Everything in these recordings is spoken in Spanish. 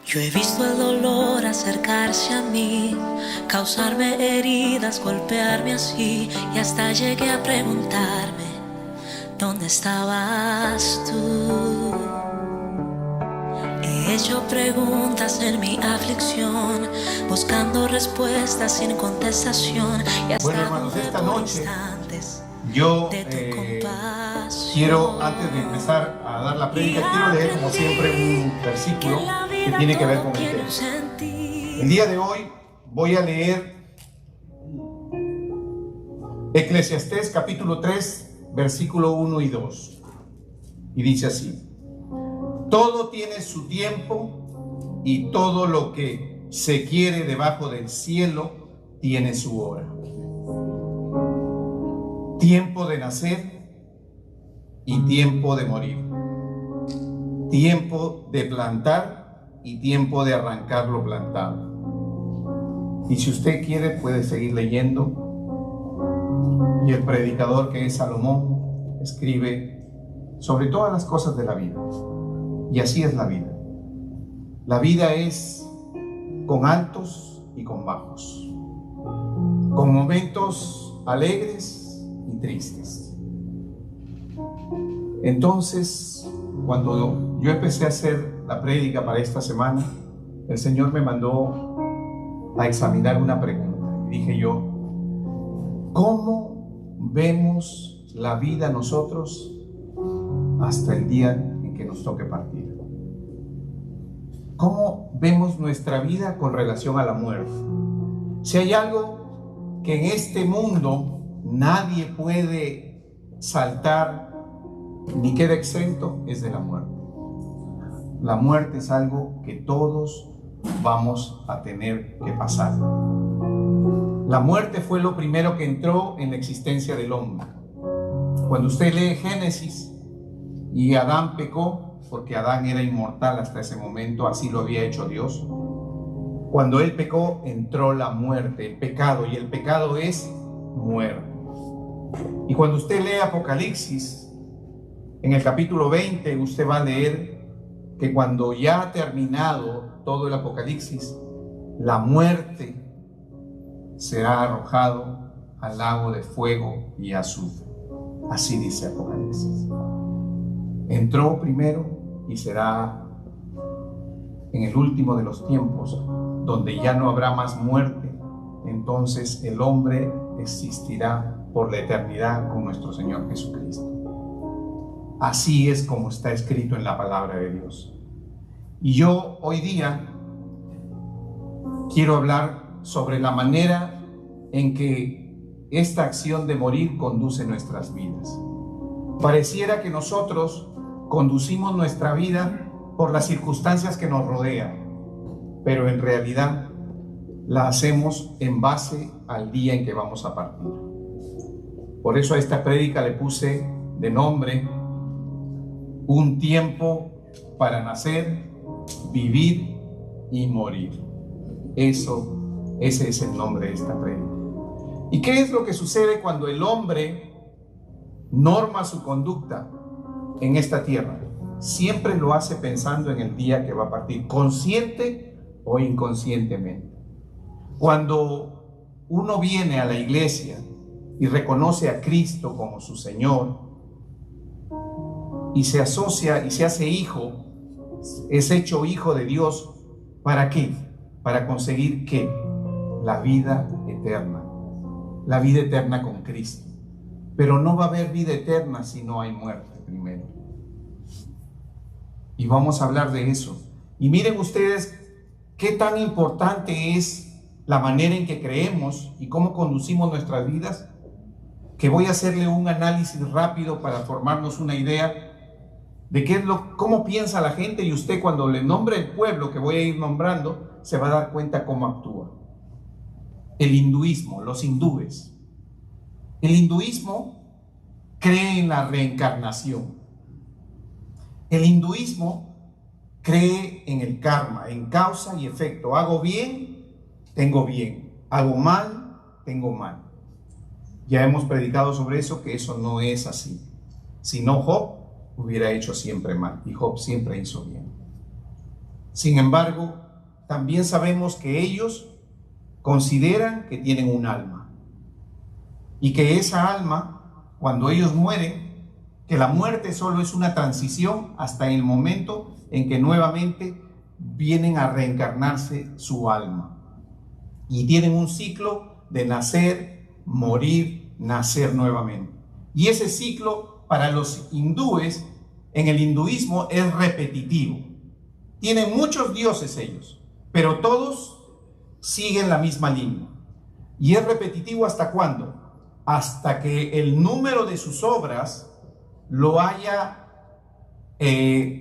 Yo he visto el dolor acercarse a mí, causarme heridas, golpearme así, y hasta llegué a preguntarme, ¿dónde estabas tú? He hecho preguntas en mi aflicción, buscando respuestas sin contestación, y hasta Bueno, hermanos, esta noche instantes yo de tu compasión. quiero, antes de empezar a dar la prédica, quiero leer como siempre un versículo que tiene que ver con el texto. El día de hoy voy a leer Eclesiastés capítulo 3, versículo 1 y 2. Y dice así: todo tiene su tiempo y todo lo que se quiere debajo del cielo tiene su hora. Tiempo de nacer y tiempo de morir. Tiempo de plantar y tiempo de arrancar lo plantado. Y si usted quiere puede seguir leyendo. Y el predicador, que es Salomón, escribe sobre todas las cosas de la vida. Y así es la vida. La vida es con altos y con bajos, con momentos alegres y tristes. Entonces, cuando yo empecé a hacer la prédica para esta semana, el Señor me mandó a examinar una pregunta. Y dije yo: ¿cómo vemos la vida nosotros hasta el día en que nos toque partir? ¿Cómo vemos nuestra vida con relación a la muerte? Si hay algo que en este mundo nadie puede saltar ni queda exento, es de la muerte. La muerte es algo que todos vamos a tener que pasar. La muerte fue lo primero que entró en la existencia del hombre. Cuando usted lee Génesis y Adán pecó, porque Adán era inmortal hasta ese momento, así lo había hecho Dios. Cuando él pecó, entró la muerte, el pecado, y el pecado es muerte. Y cuando usted lee Apocalipsis, en el capítulo 20, usted va a leer que cuando ya ha terminado todo el Apocalipsis, la muerte será arrojado al lago de fuego y azufre. Así dice Apocalipsis. Entró primero y será en el último de los tiempos, donde ya no habrá más muerte. Entonces el hombre existirá por la eternidad con nuestro Señor Jesucristo. Así es como está escrito en la palabra de Dios. Y yo hoy día quiero hablar sobre la manera en que esta acción de morir conduce nuestras vidas. Pareciera que nosotros conducimos nuestra vida por las circunstancias que nos rodean, pero en realidad la hacemos en base al día en que vamos a partir. Por eso a esta prédica le puse de nombre: un tiempo para nacer, vivir y morir. Ese es el nombre de esta prédica. ¿Y qué es lo que sucede cuando el hombre norma su conducta en esta tierra? Siempre lo hace pensando en el día que va a partir, consciente o inconscientemente. Cuando uno viene a la iglesia y reconoce a Cristo como su Señor y se asocia y se hace hijo, es hecho hijo de Dios, ¿para qué? Para conseguir ¿qué? La vida eterna. La vida eterna con Cristo. Pero no va a haber vida eterna si no hay muerte primero. Y vamos a hablar de eso. Y miren ustedes qué tan importante es la manera en que creemos y cómo conducimos nuestras vidas, que voy a hacerle un análisis rápido para formarnos una idea de cómo piensa la gente, y usted, cuando le nombre el pueblo que voy a ir nombrando, se va a dar cuenta cómo actúa. El hinduismo, los hindúes. El hinduismo cree en la reencarnación. El hinduismo cree en el karma, en causa y efecto. Hago bien, tengo bien. Hago mal, tengo mal. Ya hemos predicado sobre eso, que eso no es así. Si no, Job hubiera hecho siempre mal, y Job siempre hizo bien. Sin embargo, también sabemos que ellos consideran que tienen un alma y que esa alma, cuando ellos mueren, que la muerte solo es una transición hasta el momento en que nuevamente vienen a reencarnarse su alma y tienen un ciclo de nacer, morir, nacer nuevamente. Y ese ciclo para los hindúes, en el hinduismo, es repetitivo. Tienen muchos dioses ellos, pero todos siguen la misma línea. ¿Y es repetitivo hasta cuándo? Hasta que el número de sus obras lo haya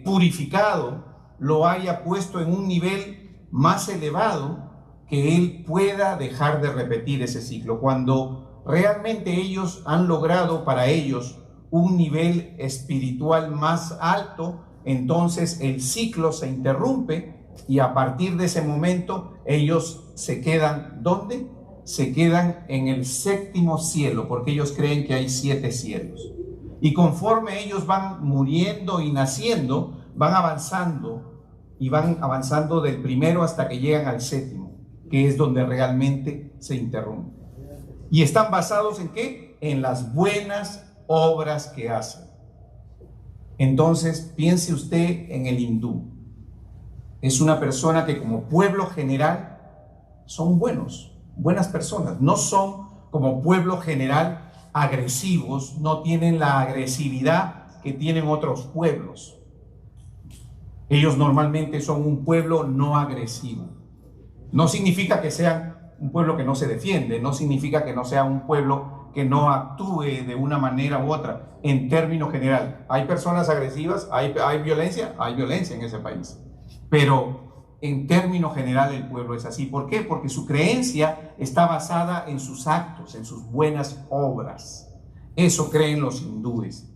purificado, lo haya puesto en un nivel más elevado, que él pueda dejar de repetir ese ciclo. Cuando realmente ellos han logrado para ellos un nivel espiritual más alto, entonces el ciclo se interrumpe y a partir de ese momento ellos se quedan, ¿dónde? Se quedan en el séptimo cielo, porque ellos creen que hay 7 cielos. Y conforme ellos van muriendo y naciendo, van avanzando y van avanzando del primero hasta que llegan al séptimo, que es donde realmente se interrumpe. ¿Y están basados en qué? En las buenas obras que hacen. Entonces, piense usted en el hindú. Es una persona que como pueblo general son buenas personas. No son como pueblo general agresivos, no tienen la agresividad que tienen otros pueblos. Ellos normalmente son un pueblo no agresivo. No significa que sean un pueblo que no se defiende, no significa que no sea un pueblo que no actúe de una manera u otra. En términos general, hay personas agresivas, hay violencia en ese país, pero en términos general el pueblo es así. ¿Por qué? Porque su creencia está basada en sus actos, en sus buenas obras. Eso creen los hindúes.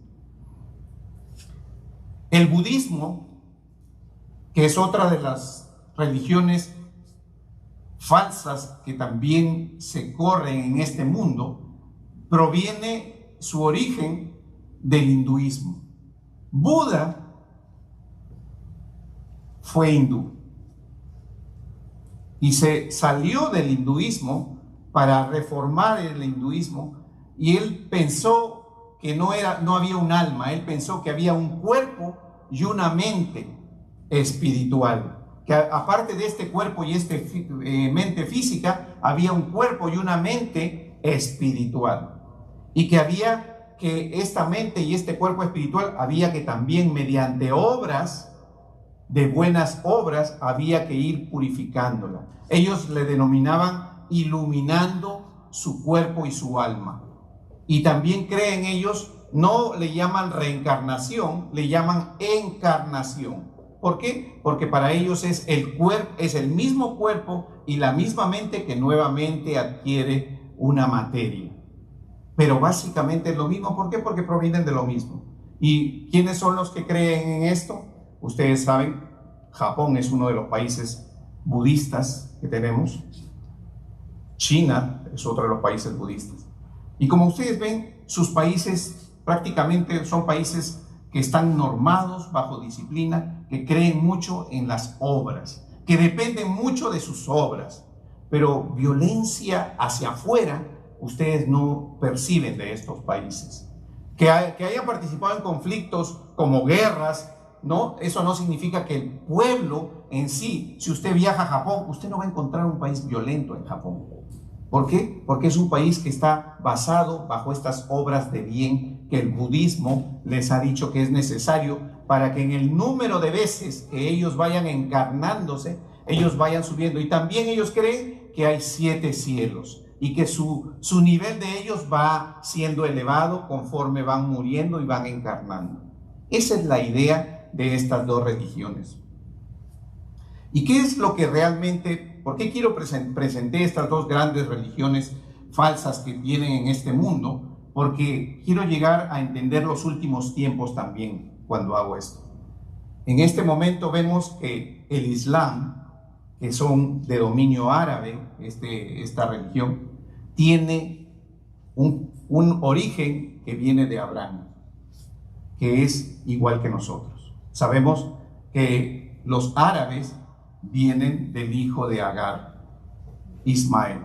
El budismo, que es otra de las religiones falsas que también se corren en este mundo, proviene su origen del hinduismo. Buda fue hindú y se salió del hinduismo para reformar el hinduismo, y él pensó que no había un alma, él pensó que había un cuerpo y una mente espiritual, que aparte de este cuerpo y mente física, había un cuerpo y una mente espiritual, y que esta mente y este cuerpo espiritual había que también mediante obras, de buenas obras, había que ir purificándola. Ellos le denominaban iluminando su cuerpo y su alma. Y también creen ellos, no le llaman reencarnación, le llaman encarnación. ¿Por qué? Porque para ellos es el mismo cuerpo y la misma mente que nuevamente adquiere una materia. Pero básicamente es lo mismo. ¿Por qué? Porque provienen de lo mismo. ¿Y quiénes son los que creen en esto? Ustedes saben, Japón es uno de los países budistas que tenemos. China es otro de los países budistas. Y como ustedes ven, sus países prácticamente son países que están normados bajo disciplina, que creen mucho en las obras, que dependen mucho de sus obras. Pero violencia hacia afuera, ustedes no perciben de estos países. Que hayan participado en conflictos como guerras, ¿no? Eso no significa que el pueblo en sí, si usted viaja a Japón, usted no va a encontrar un país violento en Japón. ¿Por qué? Porque es un país que está basado bajo estas obras de bien que el budismo les ha dicho que es necesario para que en el número de veces que ellos vayan encarnándose, ellos vayan subiendo. Y también ellos creen que hay 7 cielos y que su nivel de ellos va siendo elevado conforme van muriendo y van encarnando. Esa es la idea de estas dos religiones. ¿Y qué es lo que realmente, por qué presenté estas dos grandes religiones falsas que vienen en este mundo? Porque quiero llegar a entender los últimos tiempos también cuando hago esto. En este momento vemos que el Islam, que son de dominio árabe, esta religión, tiene un origen que viene de Abraham, que es igual que nosotros. Sabemos que los árabes vienen del hijo de Agar, Ismael.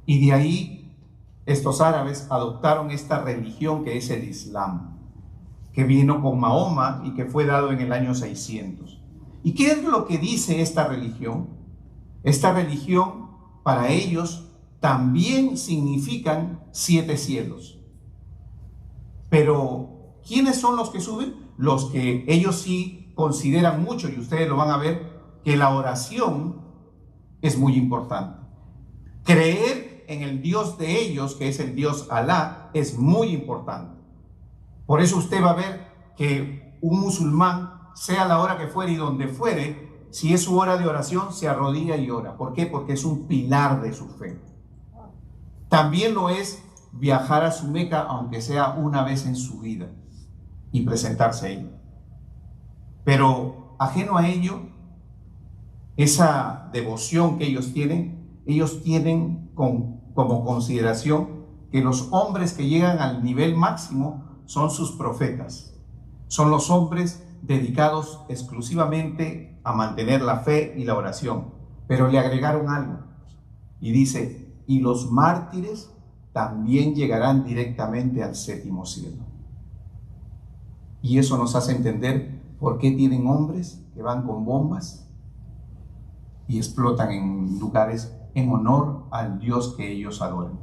Y de ahí estos árabes adoptaron esta religión que es el Islam, que vino con Mahoma y que fue dado en el año 600. ¿Y qué es lo que dice esta religión? Esta religión para ellos también significan 7 cielos. Pero ¿quiénes son los que suben? Los que ellos sí consideran mucho, y ustedes lo van a ver, que la oración es muy importante. Creer en el Dios de ellos, que es el Dios Alá, es muy importante. Por eso usted va a ver que un musulmán, sea la hora que fuere y donde fuere, si es su hora de oración, se arrodilla y ora. ¿Por qué? Porque es un pilar de su fe. También lo es viajar a su Meca, aunque sea una vez en su vida, y presentarse ahí. Pero ajeno a ello, esa devoción que ellos tienen como consideración que los hombres que llegan al nivel máximo son sus profetas. Son los hombres dedicados exclusivamente a mantener la fe y la oración. Pero le agregaron algo. Y dice, y los mártires también llegarán directamente al 7º cielo. Y eso nos hace entender por qué tienen hombres que van con bombas y explotan en lugares en honor al Dios que ellos adoran.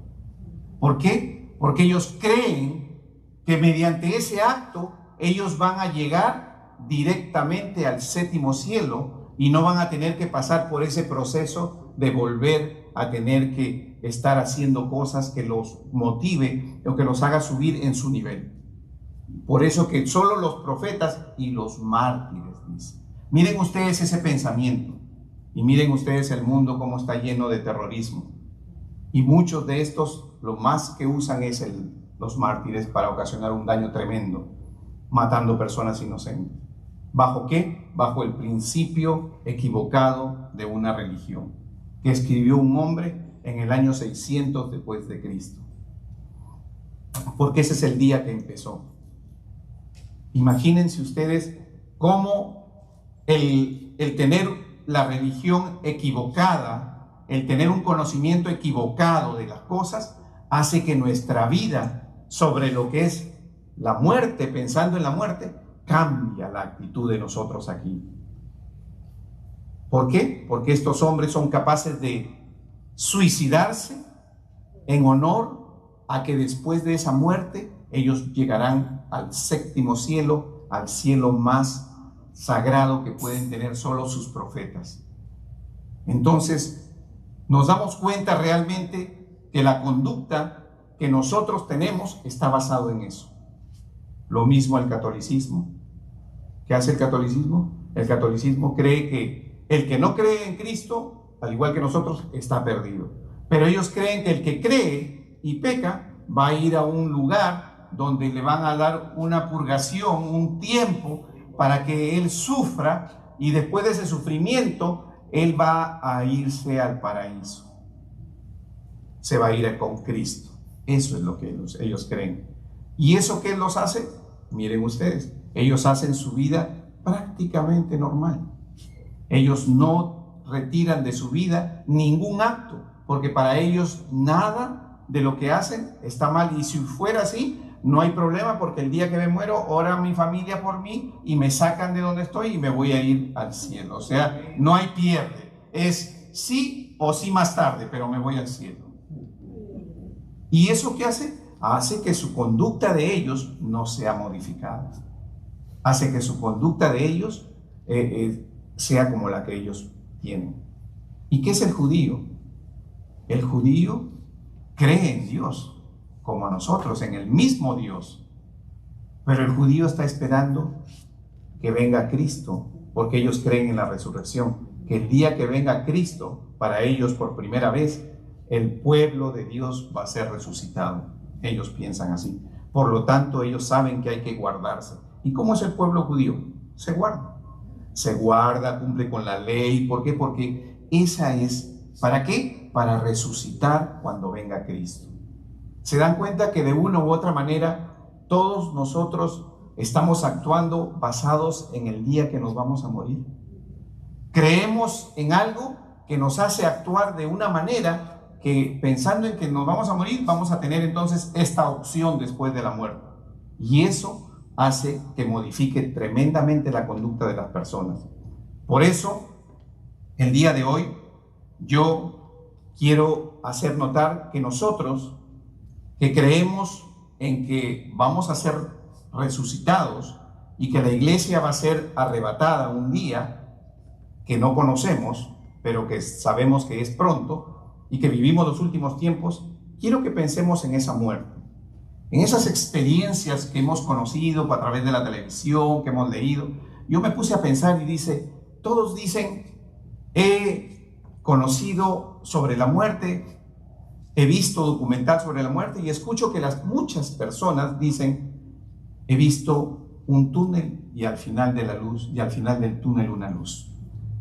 ¿Por qué? Porque ellos creen que mediante ese acto ellos van a llegar directamente al 7º cielo y no van a tener que pasar por ese proceso de volver a tener que estar haciendo cosas que los motive o que los haga subir en su nivel. Por eso que solo los profetas y los mártires, dice. Miren ustedes ese pensamiento y miren ustedes el mundo cómo está lleno de terrorismo. Y muchos de estos, lo más que usan es los mártires para ocasionar un daño tremendo, matando personas inocentes. ¿Bajo qué? Bajo el principio equivocado de una religión que escribió un hombre en el año 600 después de Cristo. Porque ese es el día que empezó. Imagínense ustedes cómo el tener la religión equivocada, el tener un conocimiento equivocado de las cosas, hace que nuestra vida sobre lo que es la muerte, pensando en la muerte, cambia la actitud de nosotros aquí. ¿Por qué? Porque estos hombres son capaces de suicidarse en honor a que después de esa muerte ellos llegarán al 7º cielo, al cielo más sagrado que pueden tener solo sus profetas. Entonces, nos damos cuenta realmente que la conducta que nosotros tenemos está basado en eso. Lo mismo el catolicismo. ¿Qué hace el catolicismo? El catolicismo cree que el que no cree en Cristo, al igual que nosotros, está perdido. Pero ellos creen que el que cree y peca va a ir a un lugar donde le van a dar una purgación, un tiempo para que él sufra, y después de ese sufrimiento él va a irse al paraíso. Se va a ir con Cristo. Eso es lo que ellos creen. ¿Y eso qué los hace? Miren ustedes, ellos hacen su vida prácticamente normal. Ellos no retiran de su vida ningún acto, porque para ellos nada de lo que hacen está mal. Y si fuera así, no hay problema, porque el día que me muero, ora mi familia por mí y me sacan de donde estoy y me voy a ir al cielo. O sea, no hay pierde. Es sí o sí más tarde, pero me voy al cielo. ¿Y eso qué hace? Hace que su conducta de ellos no sea modificada. Hace que su conducta de ellos sea como la que ellos tienen. ¿Y qué es el judío? El judío cree en Dios, como nosotros, en el mismo Dios. Pero el judío está esperando que venga Cristo, porque ellos creen en la resurrección, que el día que venga Cristo, para ellos por primera vez, el pueblo de Dios va a ser resucitado. Ellos piensan así. Por lo tanto, ellos saben que hay que guardarse. ¿Y cómo es el pueblo judío? Se guarda. Se guarda, cumple con la ley. ¿Por qué? Porque esa es, ¿para qué? Para resucitar cuando venga Cristo. ¿Se dan cuenta que de una u otra manera todos nosotros estamos actuando basados en el día que nos vamos a morir? Creemos en algo que nos hace actuar de una manera que, pensando en que nos vamos a morir, vamos a tener entonces esta opción después de la muerte. Y eso hace que modifique tremendamente la conducta de las personas. Por eso, el día de hoy, yo quiero hacer notar que nosotros, que creemos en que vamos a ser resucitados y que la iglesia va a ser arrebatada un día que no conocemos, pero que sabemos que es pronto y que vivimos los últimos tiempos, quiero que pensemos en esa muerte, en esas experiencias que hemos conocido a través de la televisión, que hemos leído. Yo me puse a pensar y todos dicen, he conocido sobre la muerte, he visto documental sobre la muerte, y escucho que muchas personas dicen, he visto un túnel y al final de la luz, y al final del túnel una luz.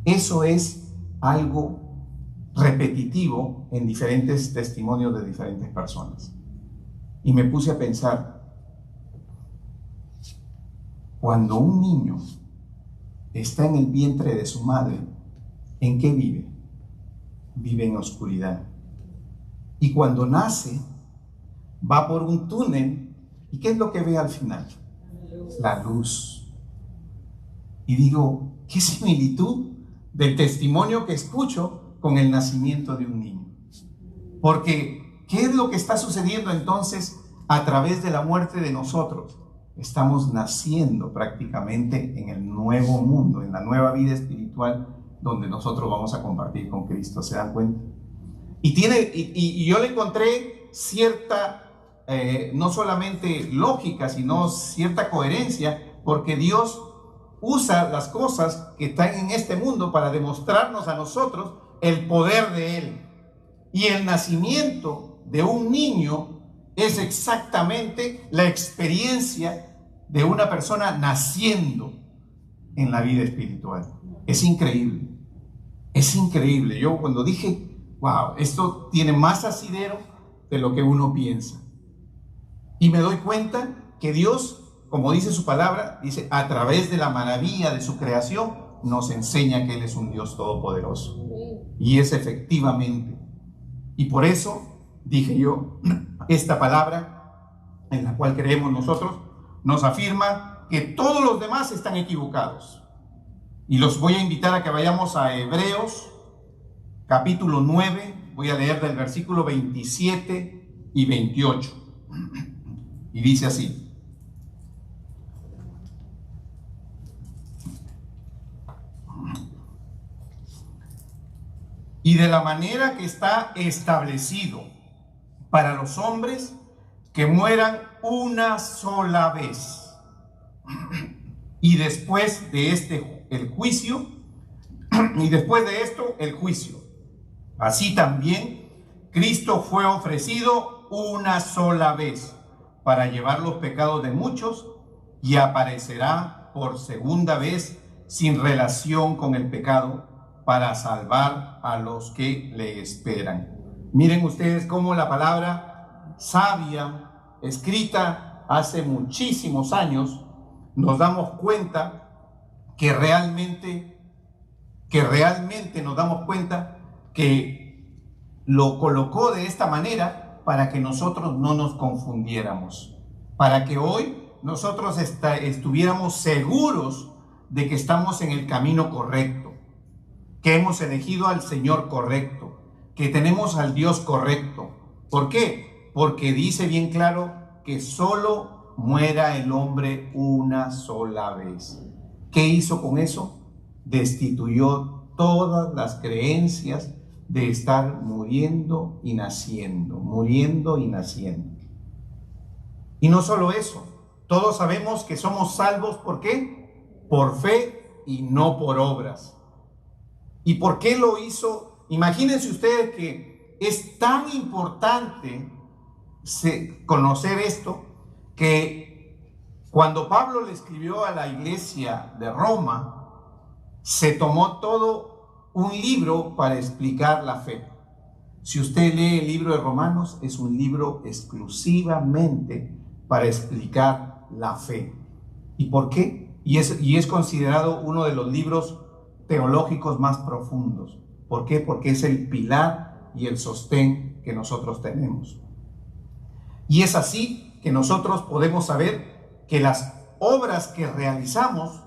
Eso es algo repetitivo en diferentes testimonios de diferentes personas. Y me puse a pensar, cuando un niño está en el vientre de su madre, ¿en qué vive? Vive en oscuridad. Y cuando nace, va por un túnel, ¿y qué es lo que ve al final? La luz. Y digo, ¿qué similitud del testimonio que escucho con el nacimiento de un niño? Porque, ¿qué es lo que está sucediendo entonces a través de la muerte de nosotros? Estamos naciendo prácticamente en el nuevo mundo, en la nueva vida espiritual donde nosotros vamos a compartir con Cristo. ¿Se dan cuenta? Y yo le encontré cierta, no solamente lógica, sino cierta coherencia, porque Dios usa las cosas que están en este mundo para demostrarnos a nosotros el poder de Él. Y el nacimiento de un niño es exactamente la experiencia de una persona naciendo en la vida espiritual. Es increíble. Es increíble. Yo cuando dije, wow, esto tiene más asidero de lo que uno piensa. Y me doy cuenta que Dios, como dice su palabra, dice, a través de la maravilla de su creación, nos enseña que Él es un Dios todopoderoso. Y es efectivamente. Y por eso dije yo, esta palabra en la cual creemos nosotros, nos afirma que todos los demás están equivocados. Y los voy a invitar a que vayamos a Hebreos, capítulo 9, voy a leer del versículo 27 y 28. Y dice así: y de la manera que está establecido para los hombres que mueran una sola vez, y después de el juicio, y después de esto el juicio. Así también Cristo fue ofrecido una sola vez para llevar los pecados de muchos, y aparecerá por segunda vez sin relación con el pecado para salvar a los que le esperan. Miren ustedes cómo la palabra sabia, escrita hace muchísimos años, nos damos cuenta que realmente nos damos cuenta que lo colocó de esta manera para que nosotros no nos confundiéramos, para que hoy nosotros estuviéramos seguros de que estamos en el camino correcto, que hemos elegido al Señor correcto, que tenemos al Dios correcto. ¿Por qué? Porque dice bien claro que solo muera el hombre una sola vez. ¿Qué hizo con eso? Destituyó todas las creencias de estar muriendo y naciendo, muriendo y naciendo. Y no solo eso, todos sabemos que somos salvos, ¿por qué? Por fe y no por obras. ¿Y por qué lo hizo? Imagínense ustedes que es tan importante conocer esto, que cuando Pablo le escribió a la iglesia de Roma, se tomó todo un libro para explicar la fe. Si usted lee el libro de Romanos, es un libro exclusivamente para explicar la fe. ¿Y por qué? Y es considerado uno de los libros teológicos más profundos. ¿Por qué? Porque es el pilar y el sostén que nosotros tenemos. Y es así que nosotros podemos saber que las obras que realizamos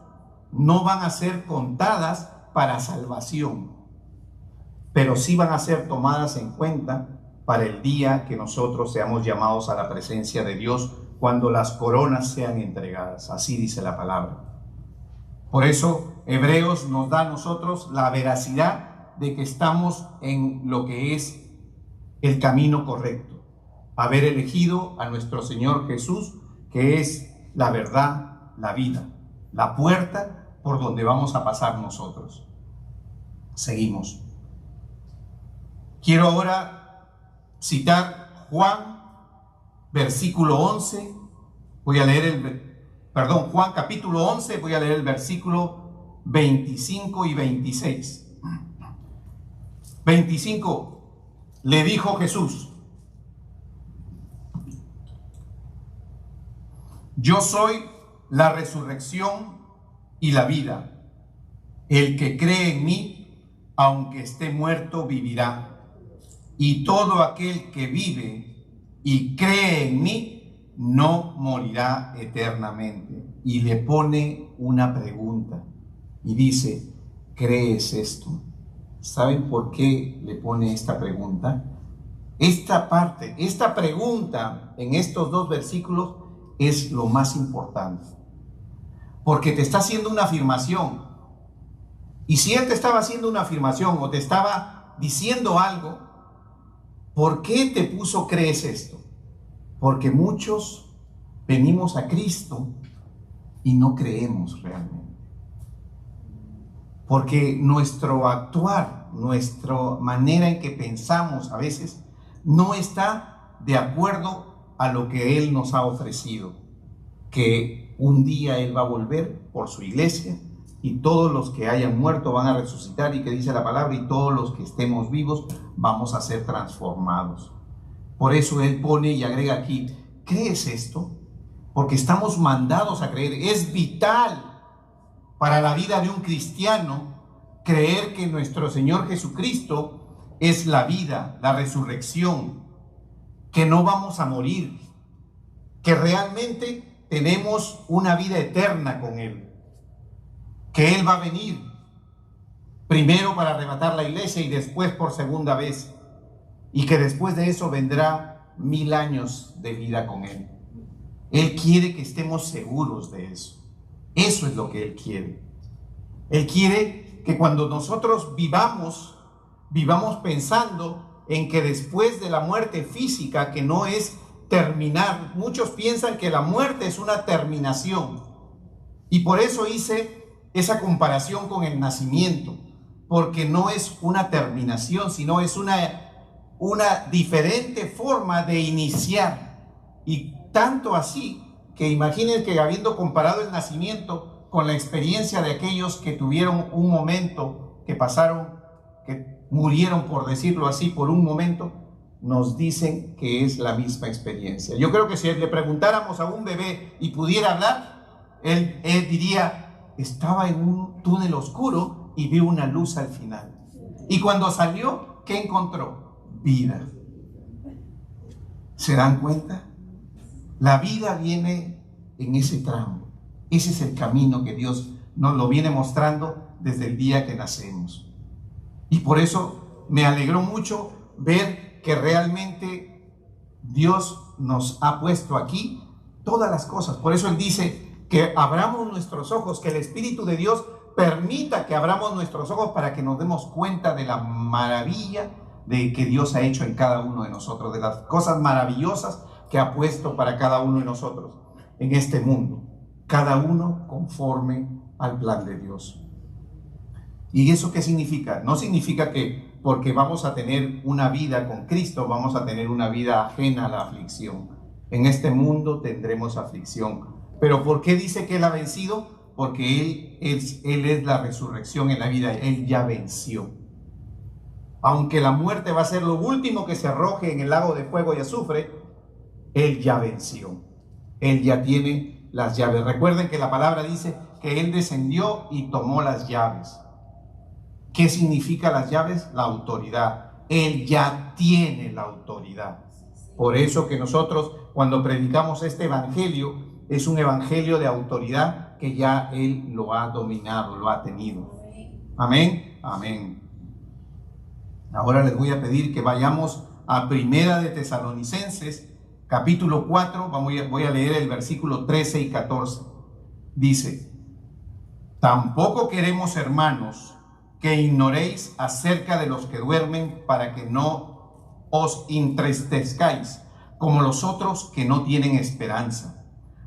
no van a ser contadas para salvación, pero sí van a ser tomadas en cuenta para el día que nosotros seamos llamados a la presencia de Dios, cuando las coronas sean entregadas. Así dice la palabra. Por eso Hebreos nos da a nosotros la veracidad de que estamos en lo que es el camino correcto. Haber elegido a nuestro Señor Jesús, que es la verdad, la vida, la puerta por donde vamos a pasar nosotros. Seguimos. Quiero ahora citar Juan, versículo 11. Voy a leer Juan capítulo 11, voy a leer el versículo 25 y 26. 25. Le dijo Jesús: yo soy la resurrección y la vida. El que cree en mí, aunque esté muerto, vivirá. Y todo aquel que vive y cree en mí, no morirá eternamente. Y le pone una pregunta y dice: ¿crees esto? ¿Saben por qué le pone esta pregunta? Esta pregunta en estos dos versículos es lo más importante, porque te está haciendo una afirmación. Y si él te estaba haciendo una afirmación o te estaba diciendo algo, ¿por qué te puso crees esto? Porque muchos venimos a Cristo y no creemos realmente. Porque nuestro actuar, nuestra manera en que pensamos a veces no está de acuerdo a lo que Él nos ha ofrecido. Que un día Él va a volver por su iglesia y todos los que hayan muerto van a resucitar, y que dice la palabra, y todos los que estemos vivos vamos a ser transformados. Por eso Él pone y agrega aquí: ¿crees esto? Porque estamos mandados a creer. Es vital para la vida de un cristiano creer que nuestro Señor Jesucristo es la vida, la resurrección, que no vamos a morir, que realmente tenemos una vida eterna con Él, que Él va a venir primero para arrebatar la iglesia y después por segunda vez, y que después de eso vendrá 1000 años de vida con Él. Él quiere que estemos seguros de eso. Eso es lo que Él quiere. Él quiere que cuando nosotros vivamos pensando en que después de la muerte física, que no es terminar, muchos piensan que la muerte es una terminación. Y por eso hice esa comparación con el nacimiento, porque no es una terminación, sino es una diferente forma de iniciar. Y tanto así que imaginen que, habiendo comparado el nacimiento con la experiencia de aquellos que tuvieron un momento, que pasaron, que murieron, por decirlo así, por un momento, nos dicen que es la misma experiencia. Yo creo que si le preguntáramos a un bebé y pudiera hablar, él diría: estaba en un túnel oscuro y vi una luz al final. Y cuando salió, ¿qué encontró? Vida. ¿Se dan cuenta? La vida viene en ese tramo. Ese es el camino que Dios nos lo viene mostrando desde el día que nacemos. Y por eso me alegró mucho ver que realmente Dios nos ha puesto aquí todas las cosas. Por eso Él dice que abramos nuestros ojos, que el Espíritu de Dios permita que abramos nuestros ojos para que nos demos cuenta de la maravilla de que Dios ha hecho en cada uno de nosotros, de las cosas maravillosas que ha puesto para cada uno de nosotros en este mundo, cada uno conforme al plan de Dios. ¿Y eso qué significa? No significa que porque vamos a tener una vida con Cristo vamos a tener una vida ajena a la aflicción. En este mundo tendremos aflicción. ¿Pero por qué dice que Él ha vencido? Porque Él es la resurrección en la vida. Él ya venció. Aunque la muerte va a ser lo último que se arroje en el lago de fuego y azufre, Él ya venció. Él ya tiene las llaves. Recuerden que la palabra dice que Él descendió y tomó las llaves. ¿Qué significa las llaves? La autoridad. Él ya tiene la autoridad. Por eso que nosotros, cuando predicamos este evangelio, es un evangelio de autoridad que ya Él lo ha dominado, lo ha tenido. Amén, amén. Ahora les voy a pedir que vayamos a Primera de Tesalonicenses, capítulo 4, voy a leer el versículo 13 y 14. Dice: tampoco queremos, hermanos, que ignoréis acerca de los que duermen, para que no os entristezcáis como los otros que no tienen esperanza.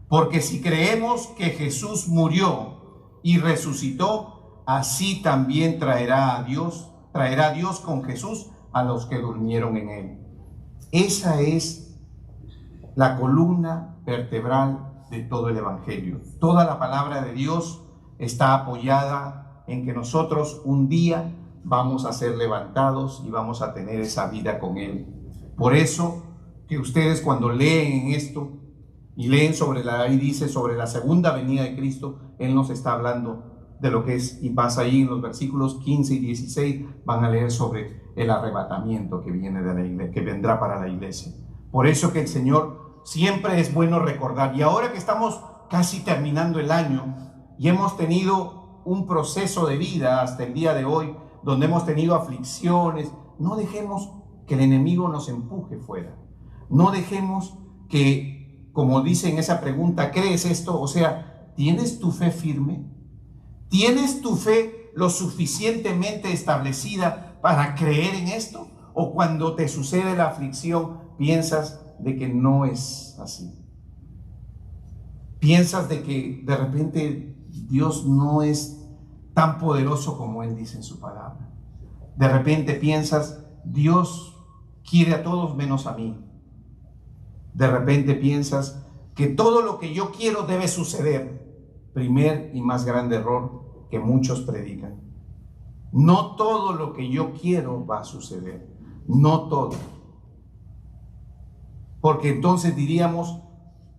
Porque si creemos que Jesús murió y resucitó, así también traerá Dios con Jesús a los que durmieron en él. Esa es la columna vertebral de todo el evangelio. Toda la palabra de Dios está apoyada en que nosotros un día vamos a ser levantados y vamos a tener esa vida con Él. Por eso que ustedes, cuando leen esto y leen ahí dice sobre la segunda venida de Cristo, Él nos está hablando de lo que es, y pasa ahí en los versículos 15 y 16, van a leer sobre el arrebatamiento que viene de la iglesia, que vendrá para la iglesia. Por eso que el Señor siempre es bueno recordar. Y ahora que estamos casi terminando el año y hemos tenido un proceso de vida hasta el día de hoy, donde hemos tenido aflicciones, no dejemos que el enemigo nos empuje fuera. No dejemos que, como dice en esa pregunta, ¿crees esto? O sea, ¿tienes tu fe firme? ¿Tienes tu fe lo suficientemente establecida para creer en esto? ¿O cuando te sucede la aflicción piensas de que no es así? ¿Piensas de que de repente Dios no es tan poderoso como Él dice en su palabra? De repente piensas, Dios quiere a todos menos a mí. De repente piensas que todo lo que yo quiero debe suceder. Primer y más grande error que muchos predican. No todo lo que yo quiero va a suceder. No todo. Porque entonces diríamos,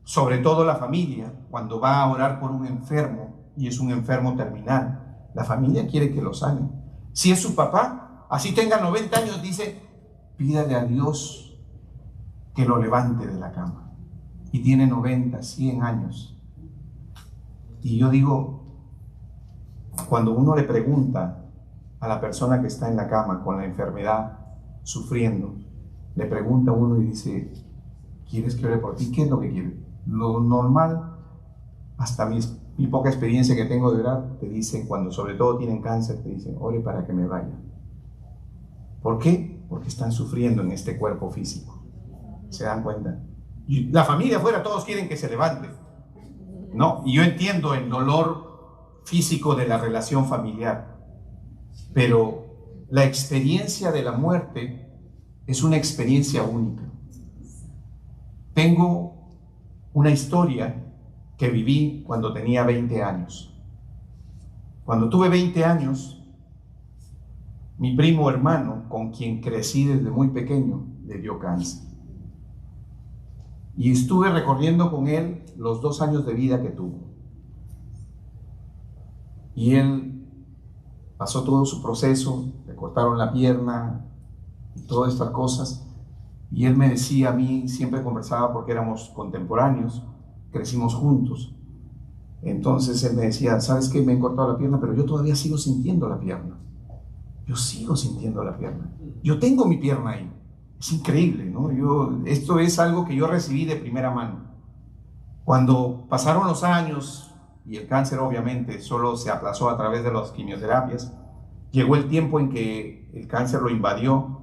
sobre todo la familia, cuando va a orar por un enfermo y es un enfermo terminal, la familia quiere que lo sane. Si es su papá, así tenga 90 años, dice, pídale a Dios que lo levante de la cama. Y tiene 90, 100 años. Y yo digo, cuando uno le pregunta a la persona que está en la cama con la enfermedad, sufriendo, le pregunta a uno y dice, ¿quieres que ore por ti? ¿Qué es lo que quieres? Lo normal, hasta mi poca experiencia que tengo de orar, te dicen, cuando sobre todo tienen cáncer, te dicen, ore para que me vaya. ¿Por qué? Porque están sufriendo en este cuerpo físico. ¿Se dan cuenta? Y la familia afuera, todos quieren que se levante. No, y yo entiendo el dolor físico de la relación familiar, pero la experiencia de la muerte es una experiencia única. Tengo una historia que viví cuando tenía 20 años. Cuando tuve 20 años, mi primo hermano, con quien crecí desde muy pequeño, le dio cáncer. Y estuve recorriendo con él los 2 años de vida que tuvo. Y él pasó todo su proceso, le cortaron la pierna y todas estas cosas. Y él me decía a mí, siempre conversaba porque éramos contemporáneos, crecimos juntos. Entonces él me decía, ¿sabes qué? Me han cortado la pierna, pero yo todavía sigo sintiendo la pierna. Yo sigo sintiendo la pierna. Yo tengo mi pierna ahí. Es increíble, ¿no? Esto es algo que yo recibí de primera mano. Cuando pasaron los años y el cáncer obviamente solo se aplazó a través de las quimioterapias, llegó el tiempo en que el cáncer lo invadió.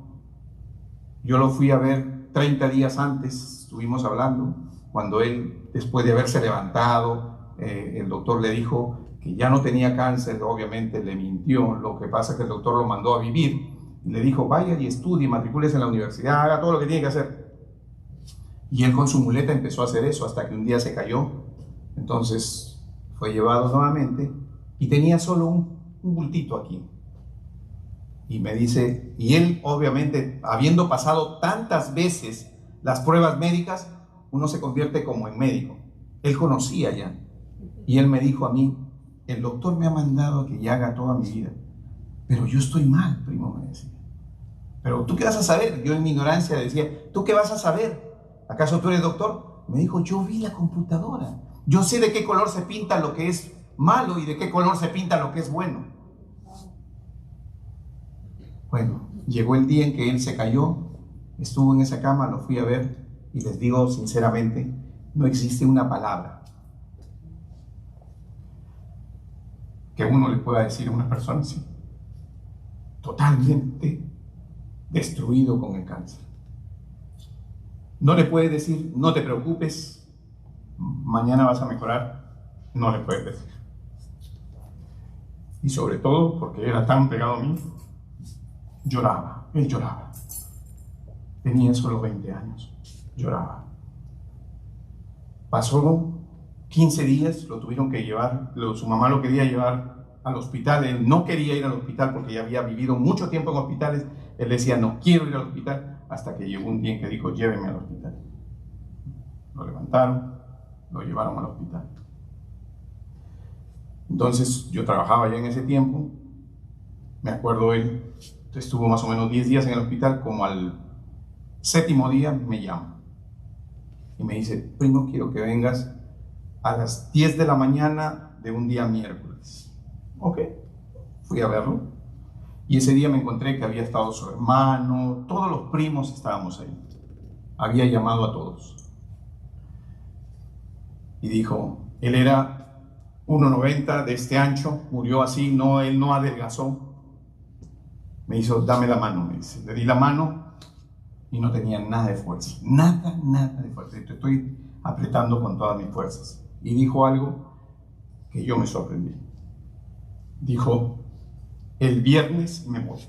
Yo lo fui a ver 30 días antes, estuvimos hablando, cuando él, después de haberse levantado, el doctor le dijo que ya no tenía cáncer, obviamente le mintió. Lo que pasa es que el doctor lo mandó a vivir. Y le dijo, vaya y estudie, matricúlese en la universidad, haga todo lo que tiene que hacer. Y él con su muleta empezó a hacer eso hasta que un día se cayó. Entonces fue llevado nuevamente y tenía solo un bultito aquí. Y me dice, y él obviamente, habiendo pasado tantas veces las pruebas médicas, uno se convierte como en médico. Él conocía ya. Y él me dijo a mí, el doctor me ha mandado a que ya haga toda mi vida. Pero yo estoy mal, primo, me decía. Pero ¿tú qué vas a saber? Yo en mi ignorancia decía, ¿tú qué vas a saber? ¿Acaso tú eres doctor? Me dijo, yo vi la computadora. Yo sé de qué color se pinta lo que es malo y de qué color se pinta lo que es bueno. Bueno, llegó el día en que él se cayó, estuvo en esa cama, lo fui a ver y les digo sinceramente, no existe una palabra que uno le pueda decir a una persona así, totalmente destruido con el cáncer. No le puede decir, no te preocupes, mañana vas a mejorar. No le puede decir. Y sobre todo, porque era tan pegado a mí, lloraba, él lloraba. Tenía solo 20 años, lloraba. Pasó 15 días, lo tuvieron que llevar, su mamá lo quería llevar al hospital, él no quería ir al hospital porque ya había vivido mucho tiempo en hospitales, él decía, no quiero ir al hospital, hasta que llegó un día en que dijo, llévenme al hospital. Lo levantaron, lo llevaron al hospital. Entonces yo trabajaba ya en ese tiempo, me acuerdo él estuvo más o menos 10 días en el hospital, como al 7º día me llama y me dice, primo, quiero que vengas a las 10 de la mañana de un día miércoles. Ok, fui a verlo y ese día me encontré que había estado su hermano, todos los primos estábamos ahí, había llamado a todos y dijo, él era 1,90 de este ancho, murió así, no, él no adelgazó. Me hizo, dame la mano, me dice. Le di la mano y no tenía nada de fuerza. Nada de fuerza. Te estoy apretando con todas mis fuerzas. Y dijo algo que yo me sorprendí. Dijo, el viernes me voy.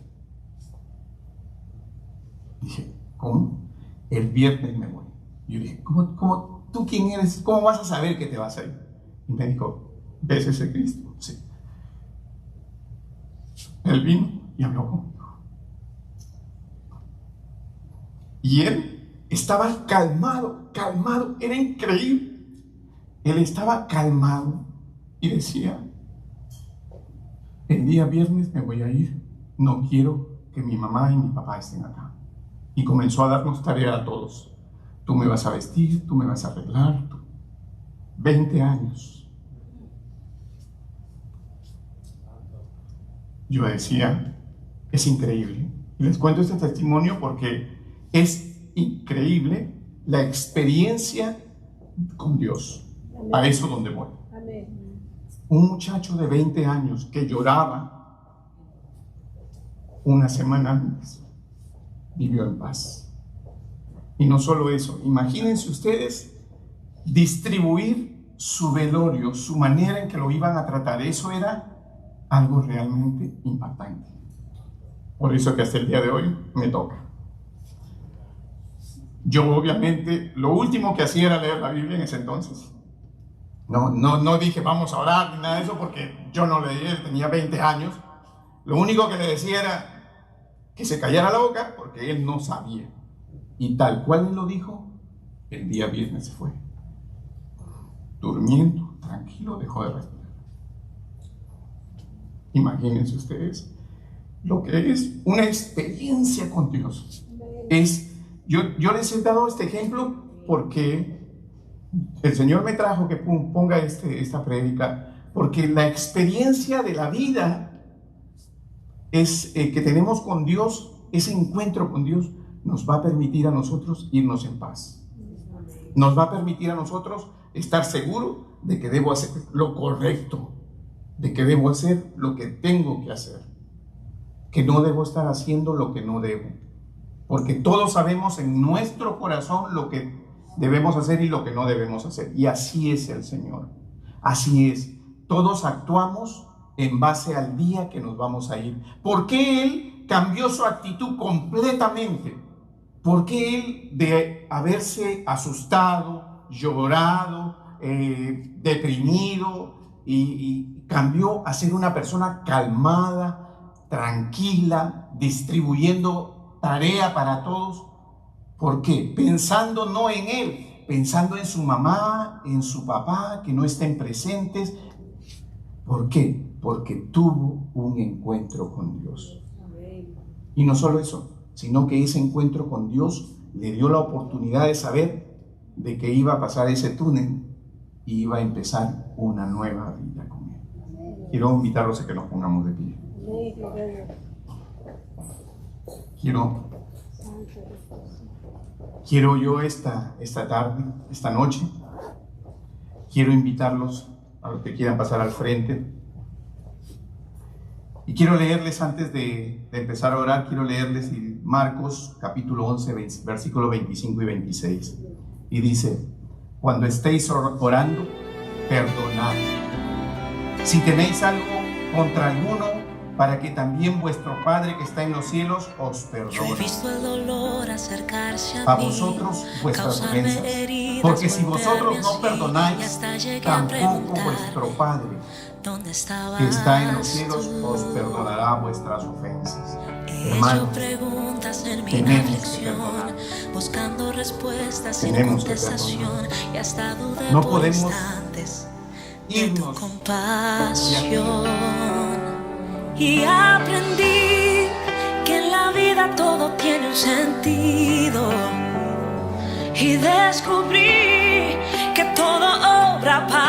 Dije, ¿cómo? El viernes me voy. Y yo dije, ¿cómo? ¿Tú quién eres? ¿Cómo vas a saber que te vas a ir? Y me dijo, ¿ves ese Cristo? Sí. Él vino y habló conmigo. Y él estaba calmado, era increíble. Él estaba calmado y decía, el día viernes me voy a ir, no quiero que mi mamá y mi papá estén acá. Y comenzó a darnos tarea a todos. Tú me vas a vestir, tú me vas a arreglar. 20 años. Yo decía, es increíble. Y les cuento este testimonio porque es increíble la experiencia con Dios. Amén. A eso donde voy. Amén. Un muchacho de 20 años que lloraba una semana antes, vivió en paz. Y no solo eso, imagínense ustedes distribuir su velorio, su manera en que lo iban a tratar. Eso era algo realmente impactante. Por eso que hasta el día de hoy me toca. Yo obviamente lo último que hacía era leer la Biblia en ese entonces. No dije vamos a orar ni nada de eso porque yo no leía, tenía 20 años. Lo único que le decía era que se callara la boca porque él no sabía. Y tal cual él lo dijo, el día viernes se fue. Durmiendo, tranquilo, dejó de respirar. Imagínense ustedes lo que es una experiencia con Dios. Yo les he dado este ejemplo porque el Señor me trajo que ponga esta prédica, porque la experiencia de la vida es que tenemos con Dios, ese encuentro con Dios nos va a permitir a nosotros irnos en paz. Nos va a permitir a nosotros estar seguros de que debo hacer lo correcto, de que debo hacer lo que tengo que hacer, que no debo estar haciendo lo que no debo, porque todos sabemos en nuestro corazón lo que debemos hacer y lo que no debemos hacer, y así es el Señor, así es, todos actuamos en base al día que nos vamos a ir. ¿Por qué Él cambió su actitud completamente? ¿Por qué Él, de haberse asustado, llorado, deprimido, y cambió a ser una persona calmada, tranquila, distribuyendo tarea para todos? ¿Por qué? Pensando no en él, pensando en su mamá, en su papá, que no estén presentes. ¿Por qué? porque tuvo un encuentro con Dios. Y no solo eso, sino que ese encuentro con Dios le dio la oportunidad de saber de que iba a pasar ese túnel y iba a empezar una nueva vida con Él. Quiero invitarlos a que nos pongamos de pie. Quiero yo esta tarde, esta noche, quiero invitarlos a los que quieran pasar al frente. Y quiero leerles, antes de empezar a orar, quiero leerles Marcos capítulo 11, versículos 25 y 26. Y dice: cuando estéis orando, perdonad si tenéis algo contra alguno, para que también vuestro Padre que está en los cielos os perdone. Yo he visto el dolor acercarse a vosotros vuestras ofensas, porque si vosotros no perdonáis, tampoco vuestro Padre que está en los cielos os perdonará vuestras ofensas. Hermanos, tenemos que perdonar. Buscando respuestas sin Tenemos que contestación, perdonar. y hasta dudé No por podemos instantes de tu irnos compasión. Y aprendí que en la vida todo tiene un sentido, y descubrí que todo obra para